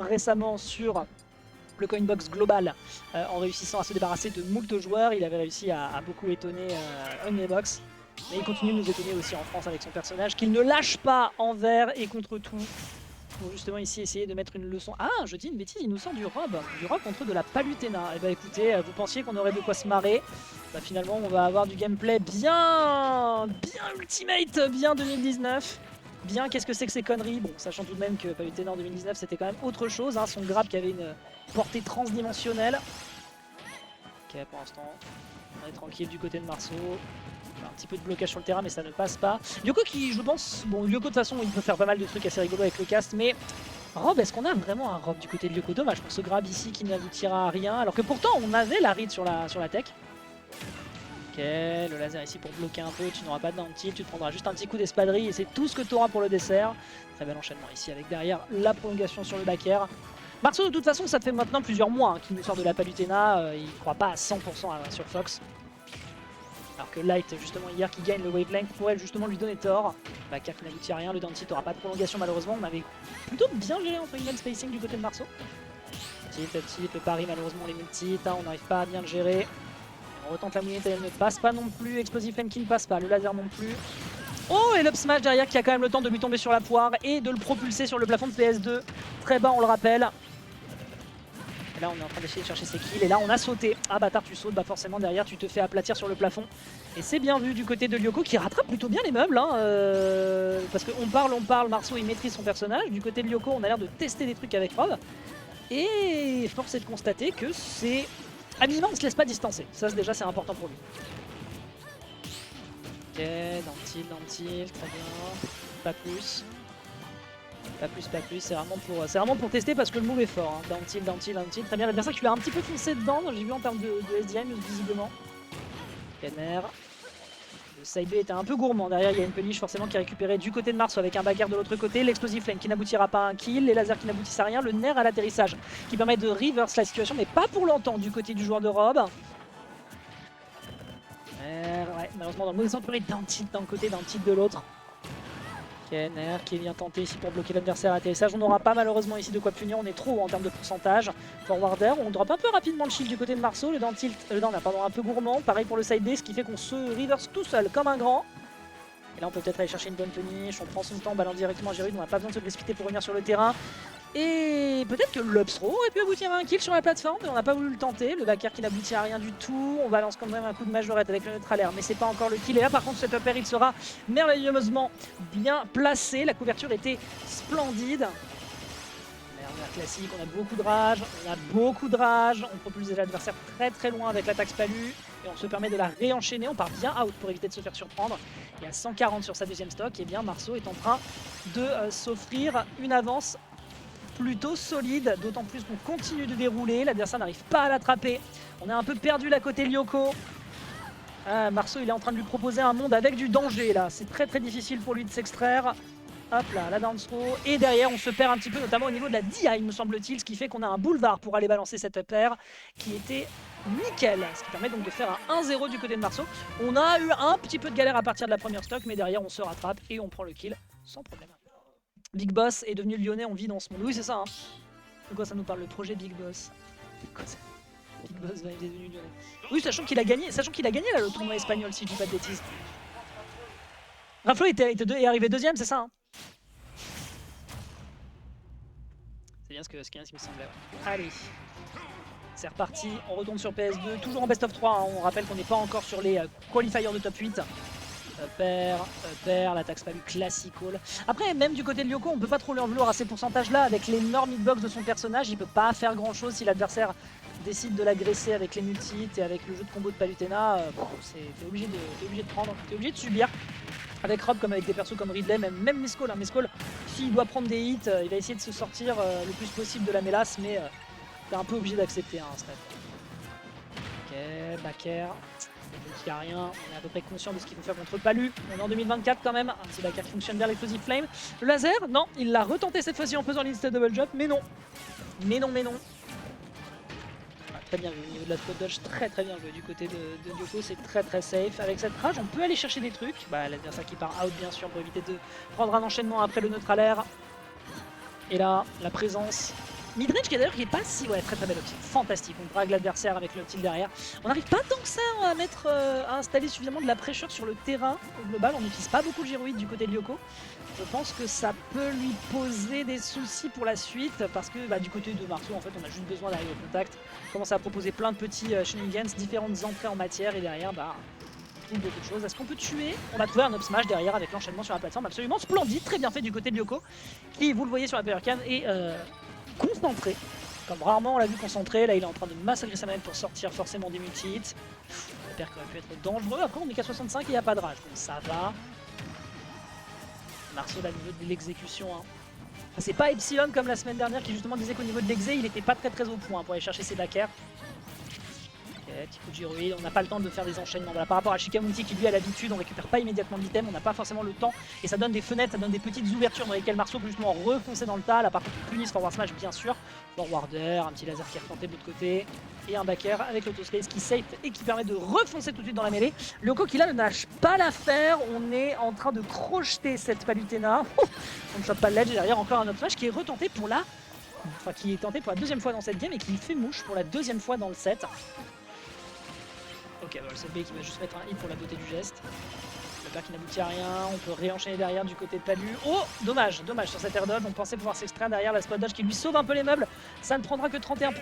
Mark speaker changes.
Speaker 1: récemment sur le Coinbox global en réussissant à se débarrasser de moult joueurs. Il avait réussi à beaucoup étonner Hungrybox. Mais il continue de nous étonner aussi en France avec son personnage qu'il ne lâche pas envers et contre tout. Pour justement ici essayer de mettre une leçon. Ah, je dis une bêtise, il nous sort du rob contre de la Palutena. Et bah écoutez, vous pensiez qu'on aurait de quoi se marrer. Bah finalement on va avoir du gameplay bien ultimate, bien 2019. Bien, qu'est-ce que c'est que ces conneries? Bon, sachant tout de même que Palutena en 2019 c'était quand même autre chose, hein, son grab qui avait une portée transdimensionnelle. Ok, pour l'instant, on est tranquille du côté de Marceau. Un petit peu de blocage sur le terrain mais ça ne passe pas. Lyoko qui je pense, bon Lyoko de toute façon il peut faire pas mal de trucs assez rigolos avec le cast mais Rob, est-ce qu'on a vraiment un Rob du côté de Lyoko? Dommage pour ce grab ici qui n'aboutira à rien alors que pourtant on avait la read sur la tech. Ok, le laser ici pour bloquer un peu, tu n'auras pas de down tilt, tu te prendras juste un petit coup d'espadrille et c'est tout ce que tu auras pour le dessert. Très bel enchaînement ici avec derrière la prolongation sur le back air. Marceau de toute façon ça fait maintenant plusieurs mois qu'il nous sort de la Palutena, il croit pas à 100% sur Fox. Alors que Light, justement hier, qui gagne le wavelength, pourrait justement lui donner tort. Backer qui n'aboutit à rien, le down tilt n'aura pas de prolongation malheureusement. On avait plutôt bien géré entre guillemets le spacing du côté de Marceau. Tilt, le pari malheureusement les multis, on n'arrive pas à bien le gérer. On retente la moulinette, elle ne passe pas non plus. Explosive Flame qui ne passe pas, le laser non plus. Oh, et l'up smash derrière qui a quand même le temps de lui tomber sur la poire et de le propulser sur le plafond de PS2. Très bas, on le rappelle. Et là on est en train d'essayer de chercher ses kills et là on a sauté. Ah bâtard, tu sautes, bah forcément derrière tu te fais aplatir sur le plafond. Et c'est bien vu du côté de Lyoko qui rattrape plutôt bien les meubles hein, parce qu'on parle, Marceau il maîtrise son personnage. Du côté de Lyoko on a l'air de tester des trucs avec Rob. Et force est de constater que c'est... à minima on se laisse pas distancer, ça déjà c'est important pour lui. Ok, dans le tilt, très bien, pas plus. Pas plus, c'est vraiment pour tester parce que le move est fort. Hein. Down tilt, très bien. L'adversaire qui lui a un petit peu foncé dedans, j'ai vu en termes de SDM visiblement. Kenner. Le side B était un peu gourmand. Derrière, il y a une punish forcément qui est récupérée du côté de Marceau avec un bagarre de l'autre côté. L'explosive flame qui n'aboutira pas à un kill. Les lasers qui n'aboutissent à rien. Le nerf à l'atterrissage qui permet de reverse la situation, mais pas pour longtemps du côté du joueur de Rob. Ouais, malheureusement, dans le mauvais sens, down tilt d'un côté, down tilt de l'autre. Kenner qui vient tenter ici pour bloquer l'adversaire à l'atterrissage. On n'aura pas malheureusement ici de quoi punir, on est trop haut en termes de pourcentage. Forwarder, on drop un peu rapidement le shield du côté de Marceau, le down tilt, un peu gourmand. Pareil pour le side B, ce qui fait qu'on se reverse tout seul comme un grand. Et là on peut peut-être aller chercher une bonne punish, on prend son temps, balance directement à Giroud, on n'a pas besoin de se précipiter pour revenir sur le terrain. Et peut-être que l'upthrow aurait pu aboutir à un kill sur la plateforme, mais on n'a pas voulu le tenter. Le backer qui n'aboutit à rien du tout. On balance quand même un coup de majorette avec le neutral air, mais c'est pas encore le kill. Et là par contre cet upper il sera merveilleusement bien placé. La couverture était splendide. Classique, on a beaucoup de rage, on propulse l'adversaire très très loin avec l'attaque Spalu et on se permet de la réenchaîner, on part bien out pour éviter de se faire surprendre. Et à 140 sur sa deuxième stock, et bien Marceau est en train de s'offrir une avance plutôt solide, d'autant plus qu'on continue de dérouler, l'adversaire n'arrive pas à l'attraper. On est un peu perdu là côté Lyoko. Marceau il est en train de lui proposer un monde avec du danger là, c'est très très difficile pour lui de s'extraire. Hop là, la down throw, et derrière on se perd un petit peu notamment au niveau de la DI me semble-t-il, ce qui fait qu'on a un boulevard pour aller balancer cette upper qui était nickel, ce qui permet donc de faire un 1-0 du côté de Marceau. On a eu un petit peu de galère à partir de la première stock, mais derrière on se rattrape et on prend le kill sans problème. Big Boss est devenu lyonnais, on vit dans ce monde. Oui c'est ça, hein. De quoi ça nous parle le projet Big Boss? Big Boss est devenu lyonnais. Oui, sachant qu'il a gagné là, le tournoi espagnol si je dis pas de bêtises. Raflo est arrivé deuxième, c'est ça hein. C'est bien ce qui me semblait. Ouais. Allez, c'est reparti, on retourne sur PS2, toujours en best of 3, hein. On rappelle qu'on n'est pas encore sur les qualifiers de top 8. Upper, l'attaque Spalu classical. Après, même du côté de Lyoko, on peut pas trop lui en vouloir à ces pourcentages-là. Avec l'énorme hitbox de son personnage, il peut pas faire grand-chose si l'adversaire décide de l'agresser avec les multi et avec le jeu de combo de Palutena. T'es obligé de prendre, t'es obligé de subir. Avec Rob comme avec des persos comme Ridley, même Mescall. Hein. Mescall, s'il doit prendre des hits, il va essayer de se sortir le plus possible de la mélasse, mais t'es un peu obligé d'accepter un step. Ok, backer. Il n'y a rien, on est à peu près conscient de ce qu'il faut faire contre Palu. On est en 2024 quand même, un petit backer qui fonctionne bien, l'explosive flame. Le laser, non, il l'a retenté cette fois-ci en faisant l'insta double jump, mais non. Mais non. Très bien joué au niveau de la spot dodge, très bien joué du côté de Lyoko, c'est très safe. Avec cette rage, on peut aller chercher des trucs. L'adversaire qui part out bien sûr pour éviter de prendre un enchaînement après le neutral air. Et là, la présence Midrange qui d'ailleurs qui est pas si... Ouais, très belle optique, fantastique. On drague l'adversaire avec l'optique derrière. On n'arrive pas tant que ça à mettre, à installer suffisamment de la pressure sur le terrain au global. On n'utilise pas beaucoup le gyroïde du côté de Lyoko. Je pense que ça peut lui poser des soucis pour la suite parce que du côté de Marceau, en fait, on a juste besoin d'arriver au contact. On commence à proposer plein de petits shenanigans, différentes entrées en matière et derrière, on trouve beaucoup de choses. Est-ce qu'on peut tuer? On va trouver un up smash derrière avec l'enchaînement sur la plateforme absolument splendide, très bien fait du côté de Lyoko qui, vous le voyez sur la player cam, est concentré. Comme rarement on l'a vu concentré, là il est en train de massacrer sa manette pour sortir forcément des multi-hits. Le père qui aurait pu être dangereux, après on est qu'à 65 et il n'y a pas de rage, donc ça va. Marceau là, au niveau de l'exécution. Hein. Enfin, c'est pas Epsilon comme la semaine dernière qui justement disait qu'au niveau de l'exé il était pas très au point pour aller chercher ses backers. Petit coup de gyroïde, on n'a pas le temps de faire des enchaînements. Voilà, par rapport à Shikamunti qui lui a l'habitude, on récupère pas immédiatement l'item, on n'a pas forcément le temps et ça donne des fenêtres, ça donne des petites ouvertures dans lesquelles Marceau peut justement refoncer dans le tas. Là par contre il punit ce forward smash bien sûr, forwarder, un petit laser qui est retenté de l'autre côté et un backer avec l'autospace qui safe et qui permet de refoncer tout de suite dans la mêlée. Lyoko qui là ne lâche pas l'affaire, on est en train de crocheter cette Palutena. On ne chope pas le ledge et derrière encore un up smash qui est retenté pour la... Enfin qui est tenté pour la deuxième fois dans cette game et qui fait mouche pour la deuxième fois dans le set. Ok, le CB qui va juste mettre un hit pour la beauté du geste. Le père qui n'aboutit à rien, on peut réenchaîner derrière du côté de Palu. Oh, dommage sur cette air dodge, on pensait pouvoir s'extraire derrière la spot dodge qui lui sauve un peu les meubles. Ça ne prendra que 31 points.